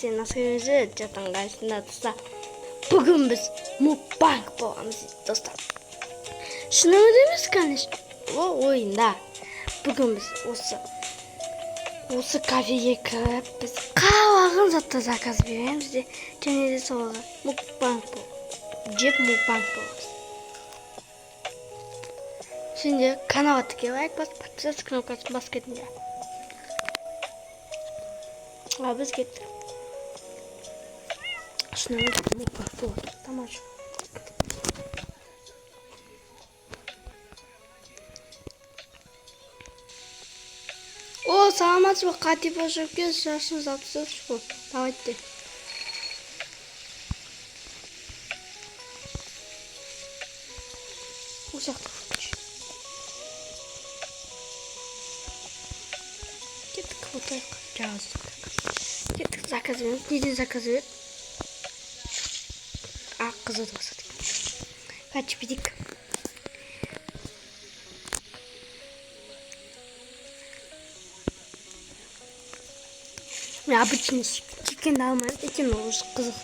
Nasıl çatan karşısında tutsa. Bugün biz mukbang boğamız dostlar. Şunu mu demiş kardeş? O oyunda. Bugün biz осы kafeye kirib biz qavag'in zatda zakaz beramiz de және de so'g'a mukbang jeb mukbang bo'lamiz. Şimdi kanala tıklayarak подписаться кнопкасына басып кетіңдер. Biz ketdik. Şuna mukbang bo'ladi. Tomosha. О, саламатсыз ба, қате башып келсіз, шашыңыз алып тастадыңыз ғой. Давайте. Осы жақта включи. Кеттік, отайық. Жаздық. Кеттік, заказ береміз. Неден заказ береді? Ақ қызы да басады. Қачып едік. Мен обычный чикенді алмаймын, екен уже қызық.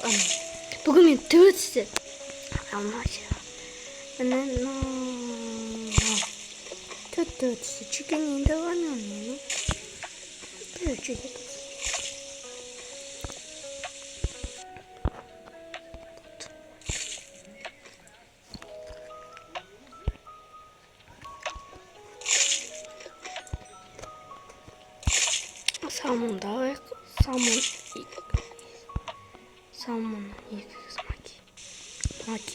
Бүгін мен тәуелсіз алмайшы. Тәуелсіз чикен енді алмаймын. Тәуелсіз. Salmon da var. Salmon yıkıyoruz maki. Maki.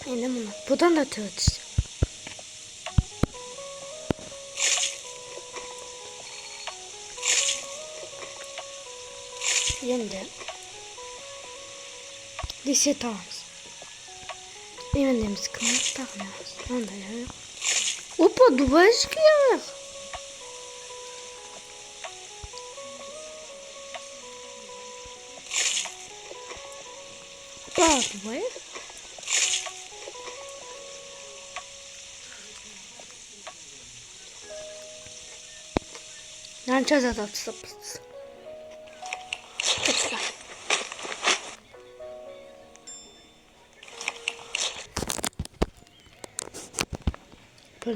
Yine bunu. Buradan da tığıtız. Yeniden. Reset alırız. Evindemiz kımır takmıyoruz. Onda ya yok. Opa, duvar çıkıyor. Opa, duvar. Lan çözat atısı.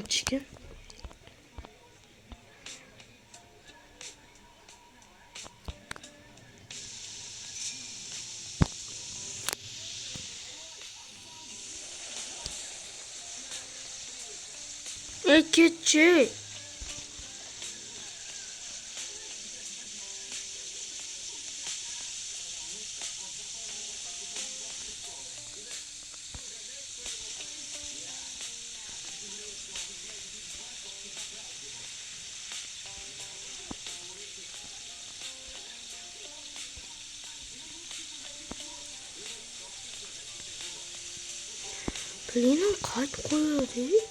Chicken. Keçi. Блин, kaç koyuyor değil?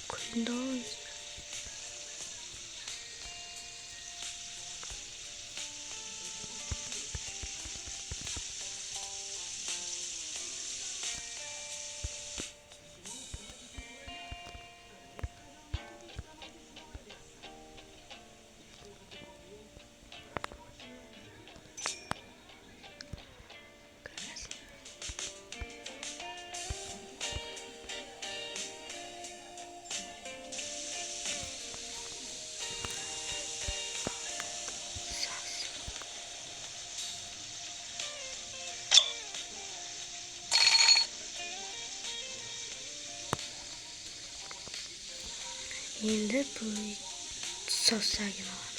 Koyun Şimdi bu soslar gibi var.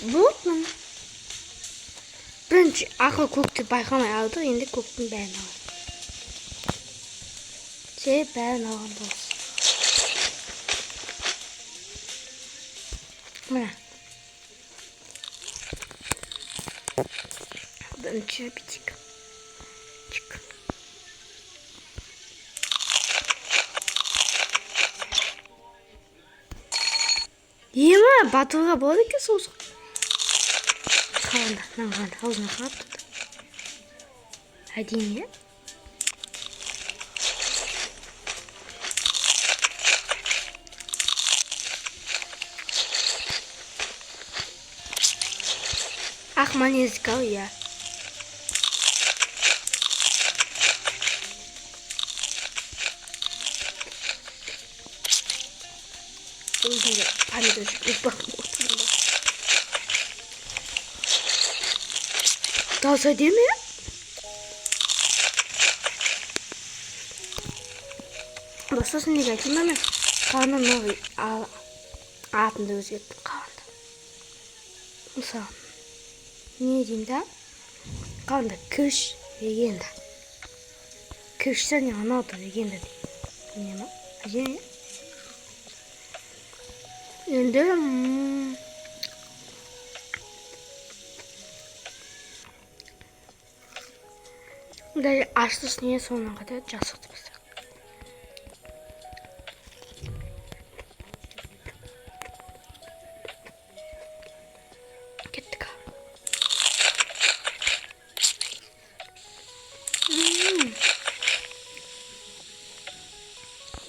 Bu mu? Birinci akıl koktu baykamay aldık, şimdi koktun beğen aldım. Beğen aldım olsun. Ne? Birinci bir çık. Ема батылға болады екен соғысқа. Қалғанда, нанғанда, аузына қалап тұрды. Әдейі. Ақ манезік ау, иә. Өзінде помидор ұпақ отырында. Таза деме? Сосын неге айтайын мен қалғанда новый атымды өзгерттім қалғанда. Мысалы, не деймін да? Қалғанда күш легенда. Күштен анауды легенда деймін. Не ма? Әжене? Енді даже аштысыне соңына қайта жасықты бастақ. Кеттік.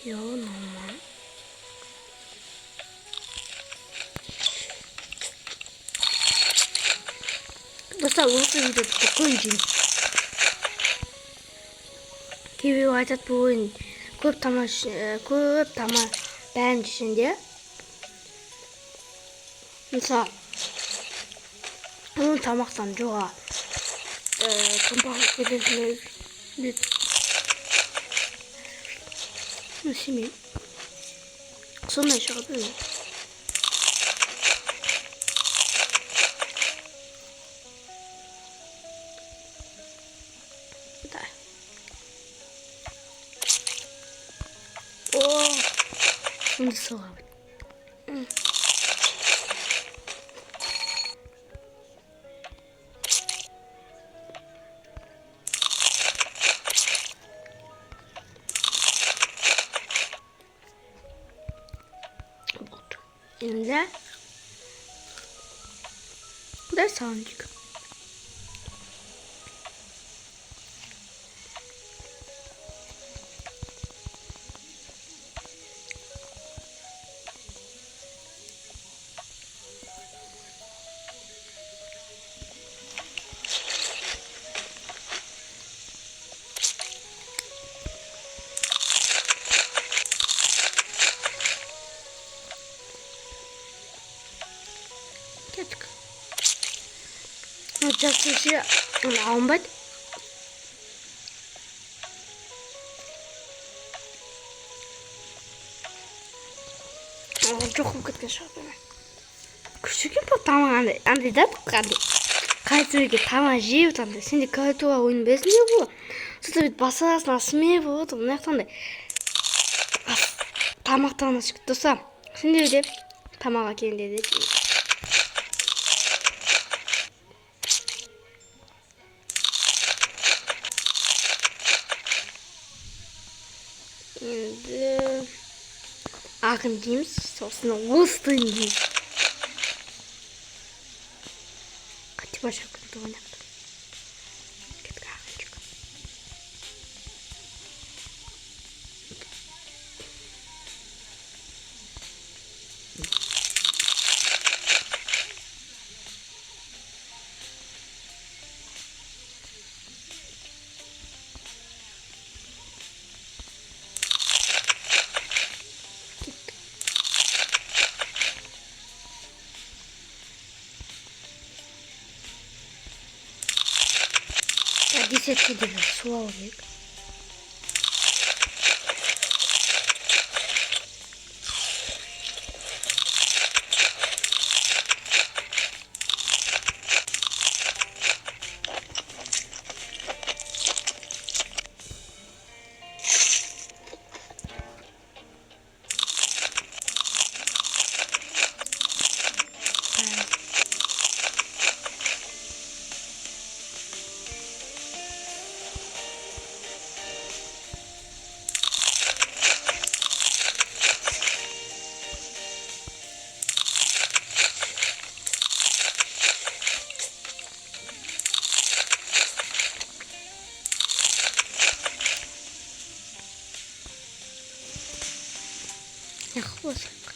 Йо, нормально. Достар, осы видеоды бүкіл жеймін. Кейбіреу айтады бұл ойын көп тама бәрін ішінде. Мысалы, оның тамақтан жоға компағып кетесілер. Өсемейм. Сондай шыға білмейм. Şimdi soğuk. Şimdi da sonuncuk. Кеттік. Жақсы алынбайды. Жоқ болып кеткен шығар. Күшіген бұл тамақ андай да қайтсыреге тамақ жеп отандай. Сенде кайтуға ойын бәсін не бұл? Сөйтіп бет басасын асымай болды. Мұны яқтандай тамақтан ашып тұрса. Сенде өйде тамаға келінде де. Енді ағын дейміз, сосын остын дейміз. Қати баша күнді ойнақтым. Кеткі ағын жүк. Десятки деген су алу керек. қойсақ.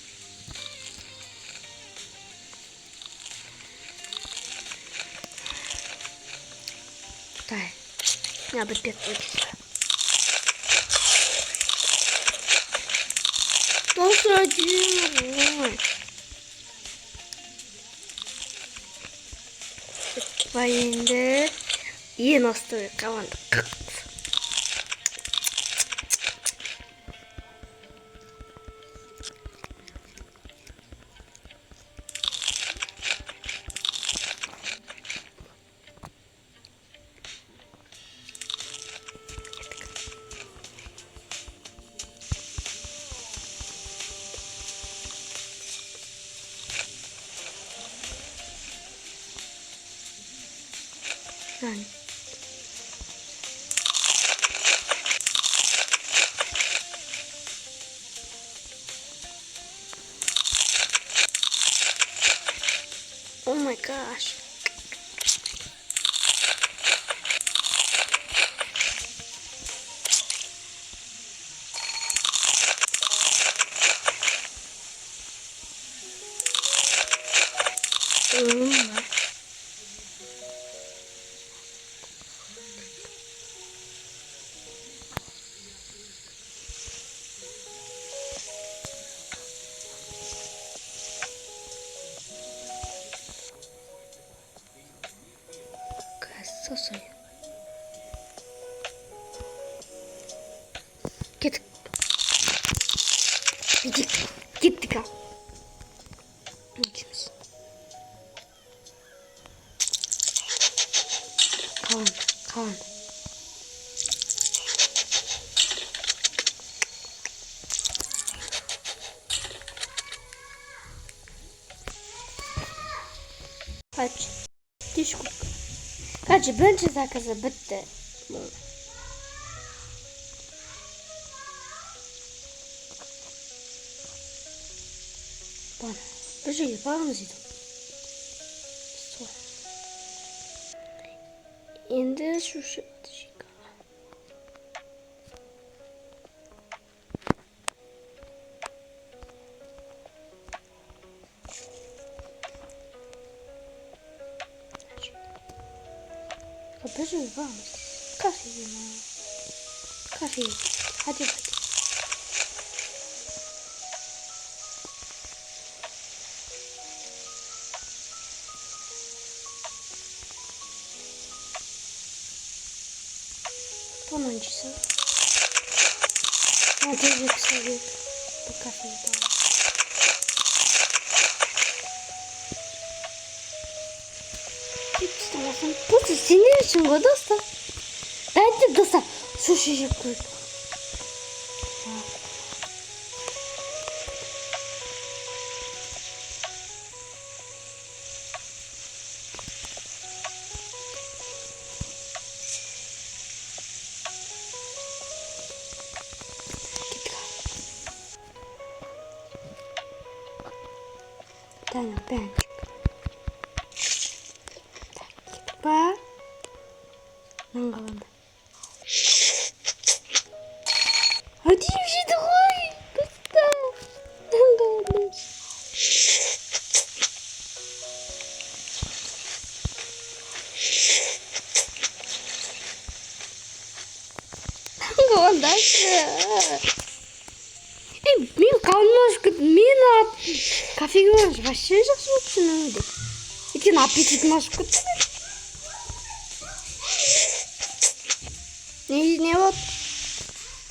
Дай. Я бы пек выкисла. Посадил. Енді ең асты қаланды. Yani. Oh my gosh. Сосой. Git. Gittik ha. İkimiz. Kalan. Kaç. Diş kuk. Короче, бенчи заказа бітті. Бана, бір жерге барамыз еді. Сол. Енді шушы жиға. Bir şey var mı? Kafe yeme. Kafe yeme. Hadi. Ponancısı. Hadi yükseliyor. Bu kafeyi daha. Пусть сильнейшим го доста. Дайте доста. Слушай, я курю. Таня, пенчик. Ба. Нангаланды. Hadi bir şey de koy. Kısta. Nangalandı. Nangalandı. Мен қалмаш күтіп, мен кафеге барамыз, вообще жақсы болып түсінеді. Екен аппетитім ашып кетті. Не вот?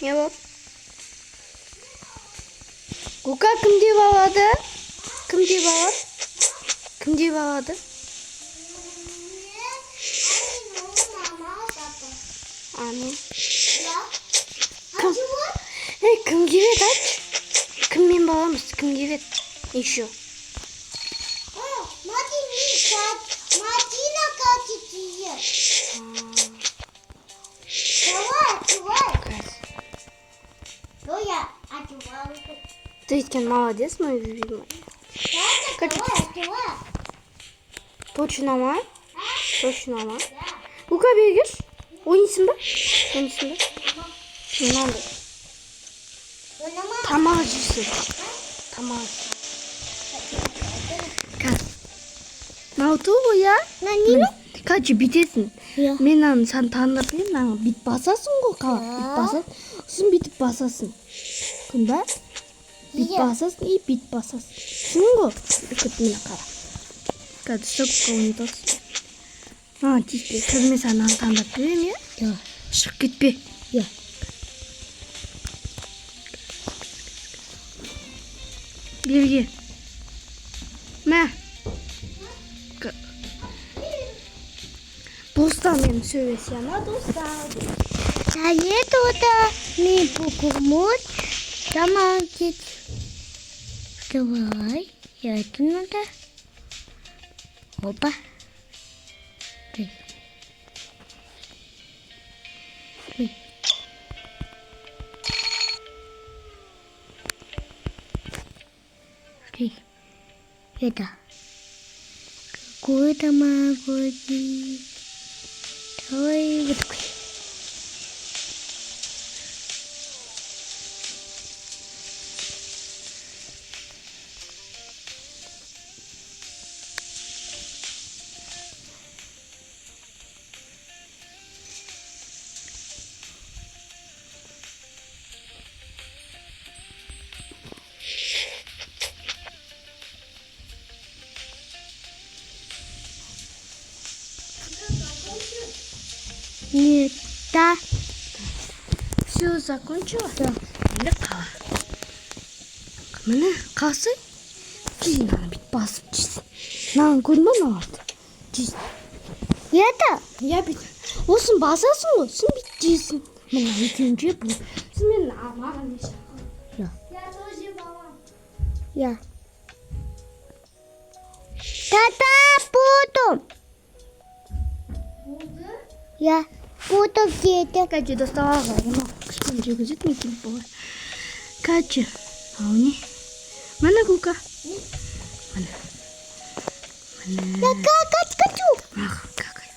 Не вот? Гука кім деп алады? Кім деп алады? Кім деп алады? Амен. Кім келеді, айтшы? Кіммен баламыз? Кім келеді? Еще. Мадина катит ее. Ты ведь молодец, мой любимый. Точно ма? Точно ма? Гука бегешь? Ойнайсың ба? Ойнайсың ба? Не надо. Тамақ жейсің. тамақ. Науту я? Нани? Короче, бүйтесің. Иә. Мен аны саны танып берейін, ана бүйтіп басасың ғой, бүйтіп басасың. Сосын бүйтіп басасың. Күн ба? Бүйтіп басасың, и бүйтіп басасың. Түсіндің ғой? Үкіт мені қара. Қазір сөкке ұмытасың. Тиіспе. Қазір мен саған аны таңдап берейін, иә? Иә. Шығып кетпе. Иә. Берге. Мә. Достар мені сөйлесе ма, достар? Советую мне покормить томатик. Давай, я это надо. Опа. Ой. Ой. Ой. Это. Какой томатик? Давай вот такой. Нет, да. Все закончила? Да. Енді қала. Міне қасы жейін аны бүйтіп басып жейсің. Мынаны көрдің ба мынаны? Жейсің. Это? Я бүйтіп. Осын басасың ғой, сосын бүйтіп жейсің. Мына екеуін жеп бұл. Сосын мен маған не шақырдым. Да. Я тоже балам. Я. Тата, буду. Болды? Я буду где-то. Короче, доставала. Мына кішкене жүргізеді ме келіп болған. Короче, ау не? Міне Гулка. Міне. Я какать хочу. Какай.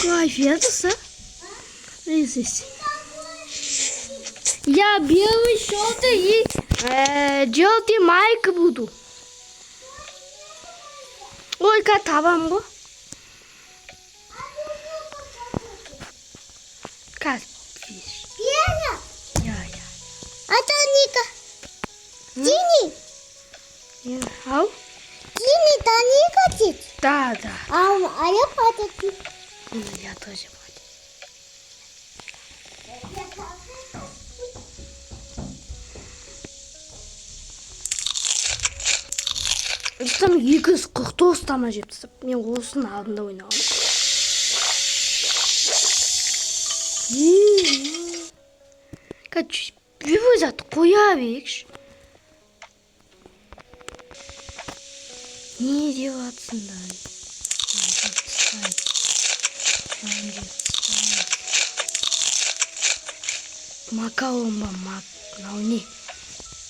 Кайф, едоса? Здесь. Я белый, желтый и желтый майка буду. Ой, как табам го? Как видишь? Я. Я. А то Ника. Тини. Ау? Тини, да не хочет. Да. А я хочу. Я тоже буду. Там 249 тама жеп тастап, мен осының алдында ойнағам. Короче, бибозатты қоя берейікші. Не деп атсыңдар? Макаон ба, мынау не?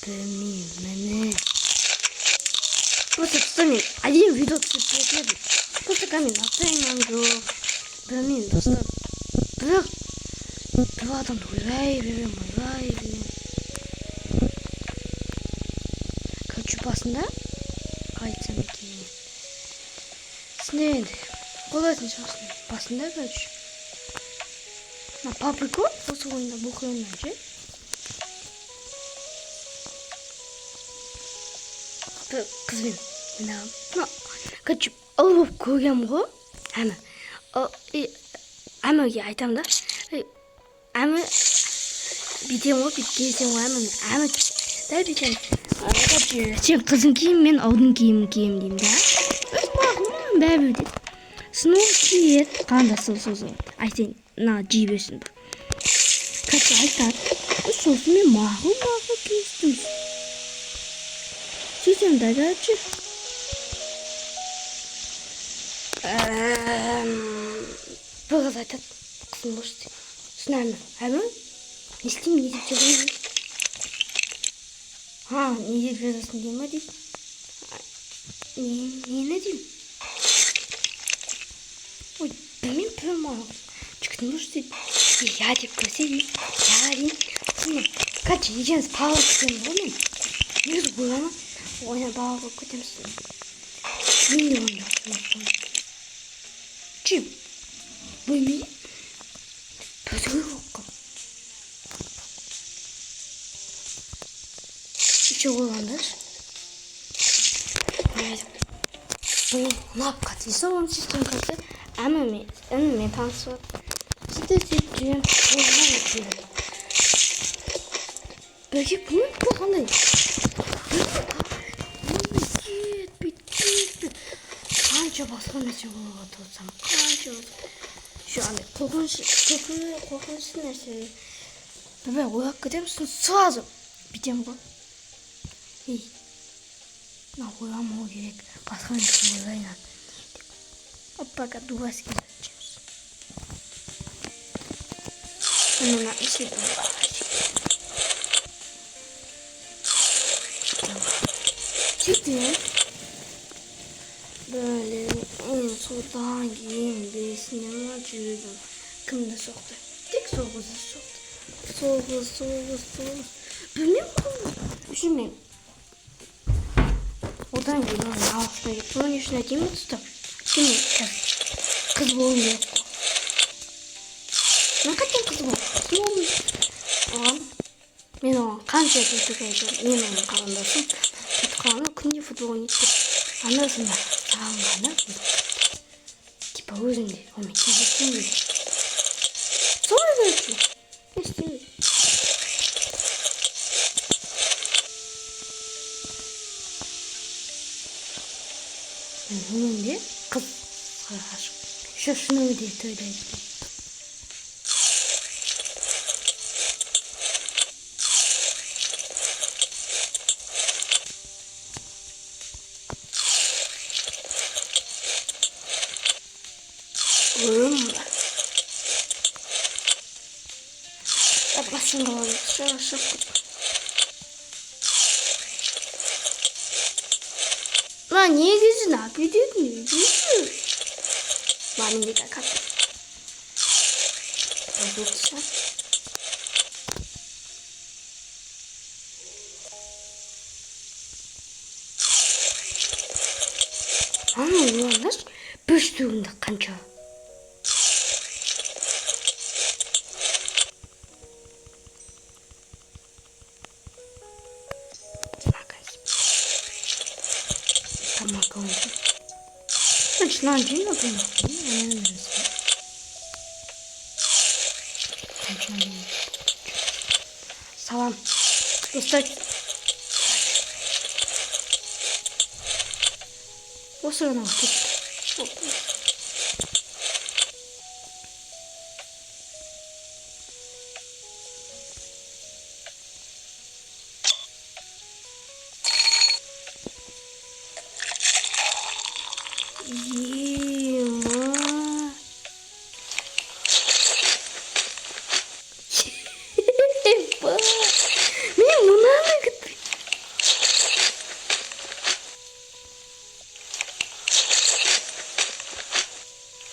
Білмеймін, міне. Просто мен әдейі видео түсіріп бердім. Просто камен настроением жоқ. Білмеймін, достар. Бірақ бір адамды ойлай берем. Короче, басында айтсам екен. Сіне енді қолайтын шығарсың. Басында, короче. По приколу осы ойында бұл ойыннан ше. Қызбен ойнағам. Короче, ұл болып көргем ғой. Әміге айтам да. Әмі бүйтем ғой, бүйтем ғой. Әмі да бүйтем. Короче, сен қызың киім, мен ұлдың киімін кием деймін да. Өз мағым, бәрі деп. Сосын ол киет. Қанда сосын. Айтайын, жей берсін. Короче, айтады. Сосын мен мағыл киістім. Сөйтем да, короче. Бір қыз айтады, қызым бош дейді. Сосын әмі, не істеймін, не деп жүргенмін? Не деп жазасың дейм ба дейді. Нені дейм? Ой, білмеймін, маған. Жүгітім бош дейді. Я деп көрсе дейм. Я дейм. 같이 이제는 바로 그런 거는 여기서 뭐야? 그냥 바로 그때 쓰. 민요 집 뭐니? 벌써 그럴까? 이쪽으로 간다. On a pratisé un système comme ça. Ah mais tant soit. C'était dur. Peki bunu kullanayım. Kanca baskan için bunu atırsam. Kanca şu an korkunç neresi? Bebe uyak gidiyor musun? Sığazım. Biteceğim bu. İyi. 나 뭐야 뭐 이래 가서 몰라 나 아빠가 누가 시켰지 나 이제 ciddi böyle en sondan giyimde sinema çizdim kımda soktu tek soğuzu soktu soğuzu benim düşünmeyin одан кейін оны алғысына кетіп оның ішіне деймін ұстап кім қыз болуым керек мен қайтем қыз болуым оған мен оған қанша жетіп айтып мен оның қарындасым сөйтіп қалғаны күнде футбол ойнайды деп анасында сағынғаны типа өзіңде онымен кездессең дейді солай көреді не істеймін Önünde kız aşık. Şunu diye söyledi. Yapmasın doğru. Şu. 나 얘기지 나 비디니 많은 얘기가 같아. 어디서? 아니 왜 나? 벌써 나 간차. Начинаю Салам. Устать. Осырына тут.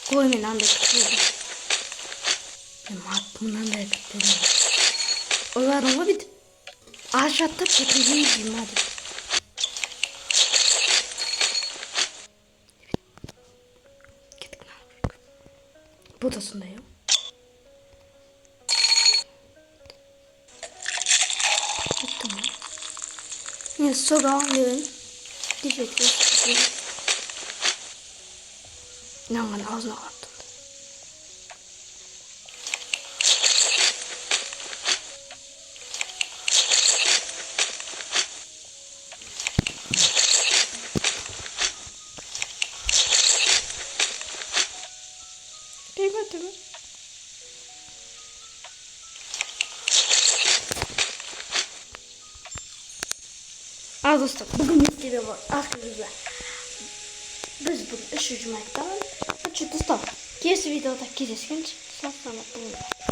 Koymayın anda tutuyorum. Bundan da yapıyorum. Olarım bir aşağıda tutuyum hadi. Gittik ne yapıyoruz? Buradasındayım. Tamam. Yine soru alıyorum. Diyecekler. İnanın ağzına attım. Değil mi? Dostlar, bugün video var. Arkadaşlar. Biz bugün 3. Mart'tan. Dostlar, келесі видеода кездескенше сау саламат болыңыздар.